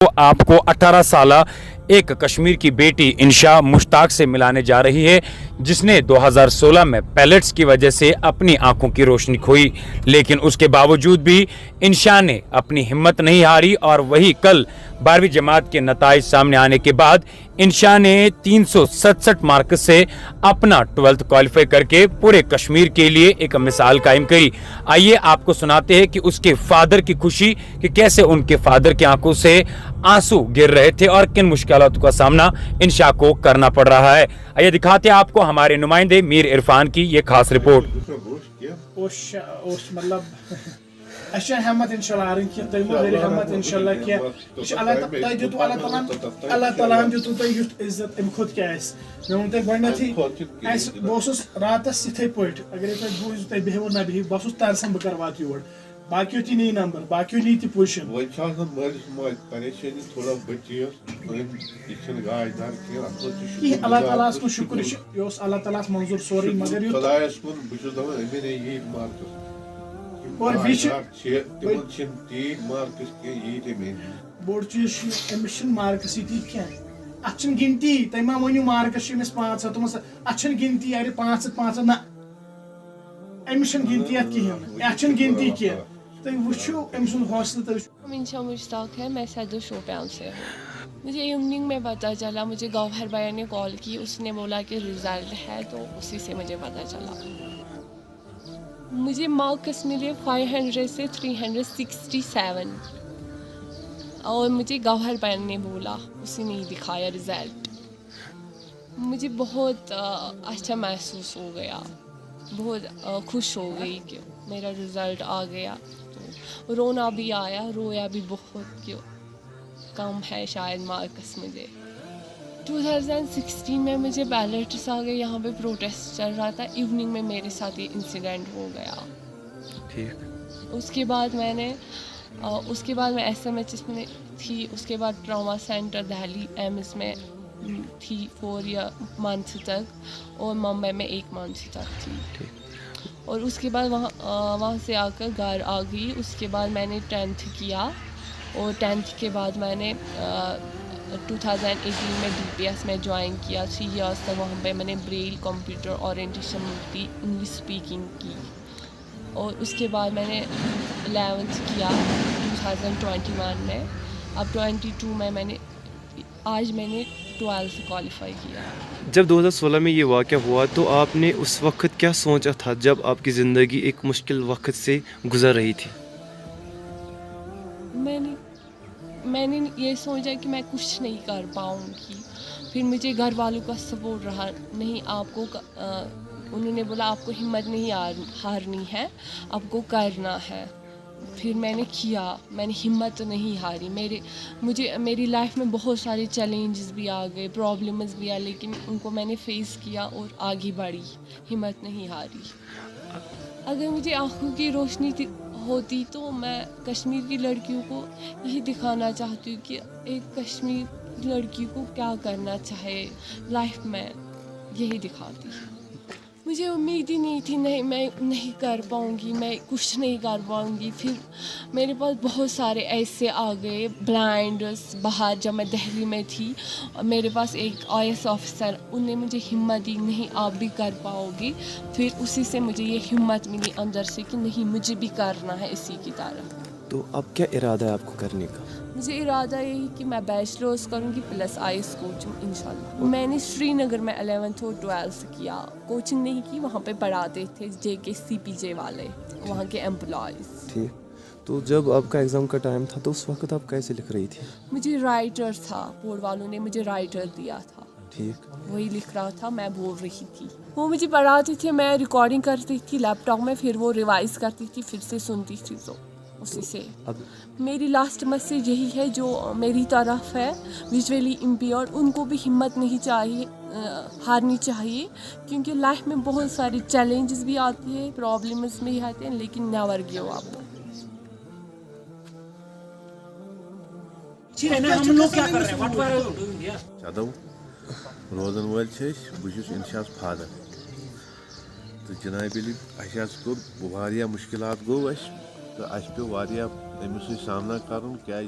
तो आपको 18 साल एक कश्मीर की बेटी इंशा मुश्ताक से मिलाने जा रही है, जिसने 2016 में पैलेट्स की वजह से अपनी आंखों की रोशनी खोई। लेकिन उसके बावजूद भी इंशा ने अपनी हिम्मत नहीं हारी और वही कल 12वीं जमात के नताइज सामने आने के बाद इंशा ने 367 मार्क से अपना 12th क्वालिफाई करके पूरे कश्मीर के लिए एक मिसाल कायम करी। आइए आपको सुनाते हैं कि उसके फादर की खुशी, कि कैसे उनके फादर की आंखों से आंसू गिर रहे थे और किन मुश्किलातों का सामना इंशा को करना पड़ रहा है। आइए दिखाते हैं आपको हमारे नुमाइंदे मीर इरफान की ये खास रिपोर्ट। हिम्मत इंशाल्लाह हिम्मत इंशाल्लाह कि अल्लाह ताला दितु तुम युथ इज्जत अम खुद क्या मे वो तुम गथी बहुत रातस इथे पे अगर तुम बूझ तुम बेहव ना बेहव बहुत तरसान बह कर वात योर बाकियों ती नहीं नंबर बाकियों नहीं ती पोजिशन अल्लाह ताला को शुक्र ये अल्लाह ताला मंजूर सोरी मगर और बोर्ड चीज मार्कस क्या अच्छन गिनती तुम मा वो मार्कस 500 अच्छन गिनती अरे 500 ना अमिस गिनती कहें अच्छन गिनती क्या तुम वो अम हौसला इंशा मुश्ताक है, मैं सदर शोपियान से हूँ। मुझे इवनिंग में पता चला, मुझे गौहर भैया ने कॉल की, उसने बोला कि रिज़ल्ट है, तो उसी से मुझे पता चला। मुझे मार्क्स मिले 500 से 367 और मुझे गौहर बहन ने बोला, उसी ने दिखाया रिज़ल्ट। मुझे बहुत अच्छा महसूस हो गया, बहुत खुश हो गई कि मेरा रिज़ल्ट आ गया। तो रोना भी आया, रोया भी बहुत कि कम है शायद मार्क्स मुझे। 2016 में मुझे बैलेट्स आ गए, यहाँ पे प्रोटेस्ट चल रहा था, इवनिंग में मेरे साथ ये इंसिडेंट हो गया। ठीक। उसके बाद मैं SMH में थी, उसके बाद ट्रॉमा सेंटर दिल्ली एम्स में थी 4 मंथ तक और मुंबई में 1 मंथ तक थी। और उसके बाद वहाँ से आकर घर आ गई। उसके बाद मैंने 10th किया और 10th के बाद मैंने 2018 में DPS में ज्वाइन किया। 3 इयर्स तक वहाँ पे मैंने ब्रेल कंप्यूटर ओरिएंटेशन की इंग्लिश स्पीकिंग की। और उसके बाद मैंने 11th किया 2021 में। अब 22 में आज मैंने 12th क्वालिफाई किया। जब 2016 में ये वाक़या हुआ तो आपने उस वक्त क्या सोचा था जब आपकी ज़िंदगी एक मुश्किल वक्त से गुजर रही थी? मैंने ये सोचा कि मैं कुछ नहीं कर पाऊँगी। फिर मुझे घर वालों का सपोर्ट रहा, नहीं आपको उन्होंने बोला आपको हिम्मत नहीं हारनी है, आपको करना है। फिर मैंने किया, मैंने हिम्मत तो नहीं हारी। मेरी लाइफ में बहुत सारे चैलेंजेस भी आ गए, प्रॉब्लम्स भी आए, लेकिन उनको मैंने फेस किया और आगे बढ़ी, हिम्मत नहीं हारी। अगर मुझे आँखों की रोशनी होती तो मैं कश्मीर की लड़कियों को यही दिखाना चाहती हूँ कि एक कश्मीर की लड़की को क्या करना चाहे लाइफ में, यही दिखाती। मुझे उम्मीद ही नहीं थी, नहीं मैं नहीं कर पाऊँगी, मैं कुछ नहीं कर पाऊँगी। फिर मेरे पास बहुत सारे ऐसे आ गए ब्लाइंड्स बाहर। जब मैं दिल्ली में थी, मेरे पास एक IAS ऑफिसर, उनने मुझे हिम्मत दी, नहीं आप भी कर पाओगी। फिर उसी से मुझे ये हिम्मत मिली अंदर से कि नहीं मुझे भी करना है इसी की तरह। तो अब क्या इरादा है आपको करने का? मुझे इरादा यही कि मैं बैचलर्स करूँगी प्लस IAS कोचिंग इंशाल्लाह। मैंने श्रीनगर में 11th और 12th किया, कोचिंग नहीं की, वहाँ पे पढ़ाते थे JK CPJ वाले, वहाँ के एम्प्लॉयज़। ठीक। तो जब आपका एग्ज़ाम का टाइम था तो उस वक्त आप कैसे लिख रही थी? मुझे राइटर था, बोर्ड वालों ने मुझे राइटर दिया था। ठीक। वही लिख रहा था, मैं बोल रही थी। वो मुझे पढ़ाते थे, मैं रिकॉर्डिंग करती थी लैपटॉप में, फिर वो रिवाइज करती थी, फिर से सुनती थी। तो उसी से अब मेरी लास्ट मैसेज यही है, जो मेरी तरफ है विजुअली इम्पेयर्ड, उनको भी हिम्मत नहीं चाहिए, हारनी चाहिए, क्योंकि लाइफ में बहुत सारे चैलेंजेस भी आते हैं, प्रॉब्लम्स भी आते हैं, लेकिन नेवर गिव अप। हम लोग क्या कर रहे हैं? What are you doing here? चदव रोजन वल बहुत इंशा फादर तो जनाब गो वारिया मुश्किलात गो तो पे वारिया अमिस सामना कर क्या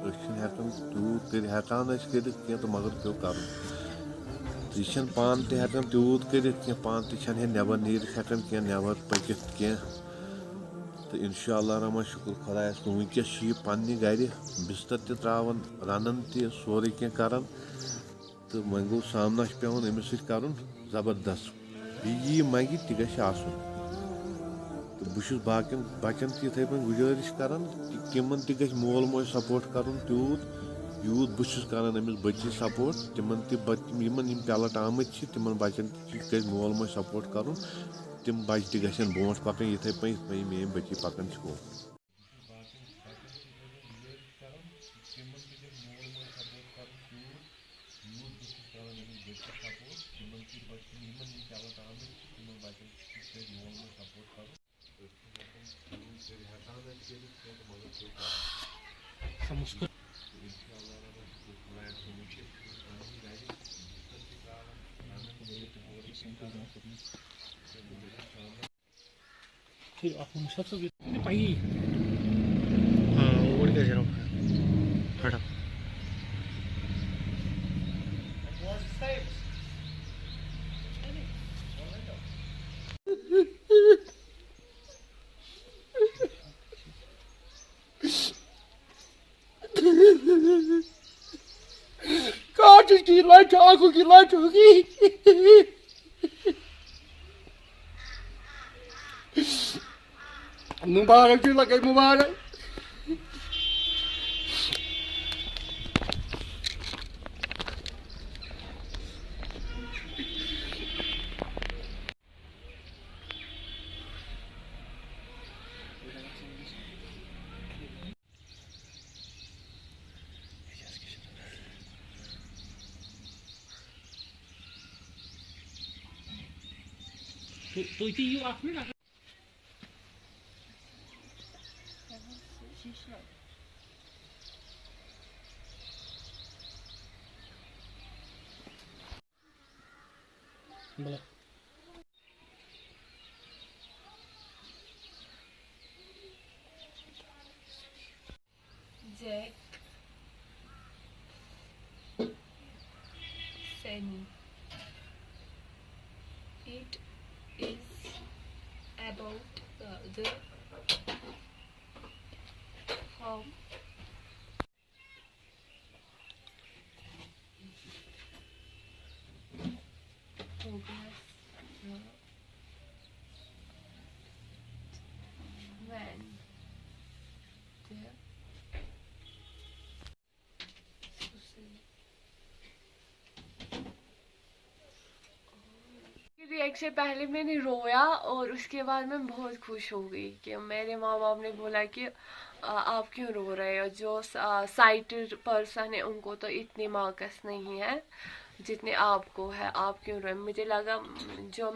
ہیکان تیوٗت ہیکان ٲسۍ کٔرِتھ کینٛہہ تہٕ مگر پیوٚو کَرُن تہٕ یہِ چھَنہٕ پانہٕ تہِ ہیکان تیوٗت کٔرِتھ کینٛہہ پانہٕ تہِ چھَنہٕ نٮ۪بر نیٖرِتھ ہیکان کینٛہہ نٮ۪بر پٔکِتھ کینٛہہ تہٕ اِنشاء اللہ رحمان شُکُر خۄدایَس کُن وٕنکٮ۪س چھِ یہِ پننہِ گرِ بِستر تہِ ترٛاوان رَنان تہِ سورُے کینٛہہ کران تہٕ وۄنۍ گوٚو سامنا چھُ پیٚوان أمِس سۭتۍ کَرُن زبردست بیٚیہِ یہِ منٛگہِ تہِ گژھِ آسُن تہٕ بہٕ چھُس باقین بچن تہِ یِتھٕے پٲٹھۍ گُزٲرِش کران کہِ تِمن تہِ گژھِ مول موج سپورٹ کرُن تیوٗت یوٗت بہٕ چھُس کران أمِس بٔچی سپورٹ تِمن تہِ یِمن یِم پیلٹ آمٕتۍ چھِ تِمن بچن تہِ گژھِ مول موج سپورٹ کرُن تِم بچہِ تہِ گژھن برونٛٹھ پکٕنۍ یِتھٕے پٲٹھۍ یِتھ پٲٹھۍ میٲنۍ بٔچی پکان چھِ برونٛٹھ फिर आप सबसे पाई हाँ उड़ गया जरा हटा काट की लाइट आंखों की लाइट होगी मुबारक जी लगे मुबारक तो यू आप में बोला Jack, Sunny. It is about the how progress when the react से पहले मैंने रोया और उसके बाद मैं बहुत खुश हो गई कि मेरे माँ बाप ने बोला कि आप क्यों रो रहे हो जो साइटेड पर्सन है उनको तो इतने मार्क्स नहीं है जितने आपको है आप क्यों रोए मुझे लगा जो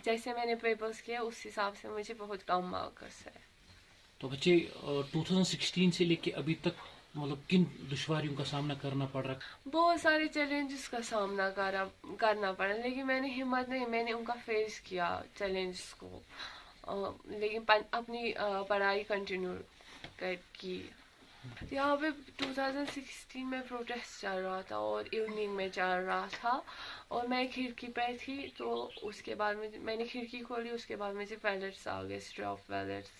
जैसे मैंने पेपर्स किया उस हिसाब से मुझे बहुत कम मार्क्स है तो बच्चे 2016 से लेके अभी तक मतलब किन दुश्वारियों का सामना करना पड़ रहा है बहुत सारे चैलेंजेस का सामना करना पड़ा लेकिन मैंने हिम्मत नहीं मैंने उनका फेस किया चैलेंजेस को लेकिन अपनी पढ़ाई कंटिन्यू की यहाँ पे 2016 में प्रोटेस्ट चल रहा था और इवनिंग में चल रहा था और मैं खिड़की पे थी तो उसके बाद मैंने खिड़की खोली उसके बाद मुझे पैलेट्स आ गए स्ट्रॉप पैलेट्स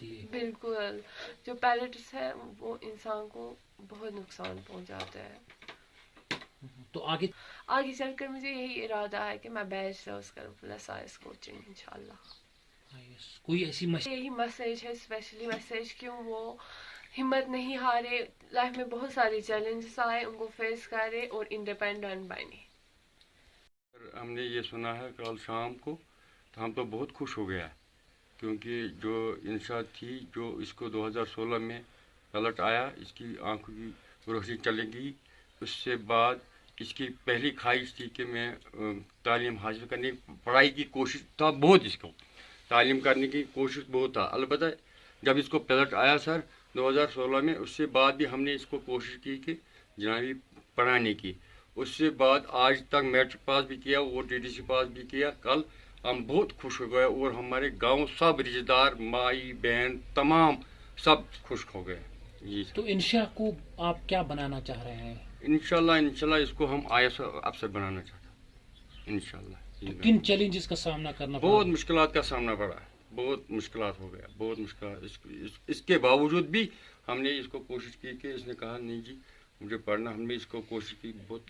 बिल्कुल जो पैलेट्स है वो इंसान को बहुत नुकसान पहुंचाते हैं तो आगे चलकर मुझे यही इरादा है कि मैं बैचलर्स करूँ प्लस आईएएस कोचिंग इंशाल्लाह कोई ऐसी यही मैसेज है स्पेशली मैसेज क्यों वो हिम्मत नहीं हारे लाइफ में बहुत सारे चैलेंजेस आए उनको फेस करे और इंडिपेंडेंट बने हमने ये सुना है कल शाम को तो हम तो बहुत खुश हो गया क्योंकि जो इंशा थी जो इसको 2016 में पलट आया इसकी आंखों की रोशनी चलेगी उससे बाद इसकी पहली ख्वाहिश थी कि मैं तालीम हासिल करने पढ़ाई की कोशिश था बहुत इसको तालीम करने की कोशिश बहुत था अलबत्ता जब इसको पलट आया सर 2016 में उससे बाद भी हमने इसको कोशिश की कि जनाबी पढ़ाने की उससे बाद आज तक मैट्रिक पास भी किया और टीटीसी पास भी किया कल हम बहुत खुश हो गए और हमारे गांव सब रिश्तेदार माई बहन तमाम सब खुश हो गए जी सर। तो इंशा को आप क्या बनाना चाह रहे हैं? इंशाल्लाह इसको हम IAS अफसर बनाना चाहते हैं इंशाल्लाह। किन चैलेंजेस का सामना करना पड़ा? बहुत मुश्किलात का सामना पड़ा है, बहुत मुश्किलात हो गया, बहुत मुश्किल। इसके बावजूद भी हमने इसको कोशिश की कि इसने कहा नहीं जी मुझे पढ़ना, हमने इसको कोशिश की बहुत।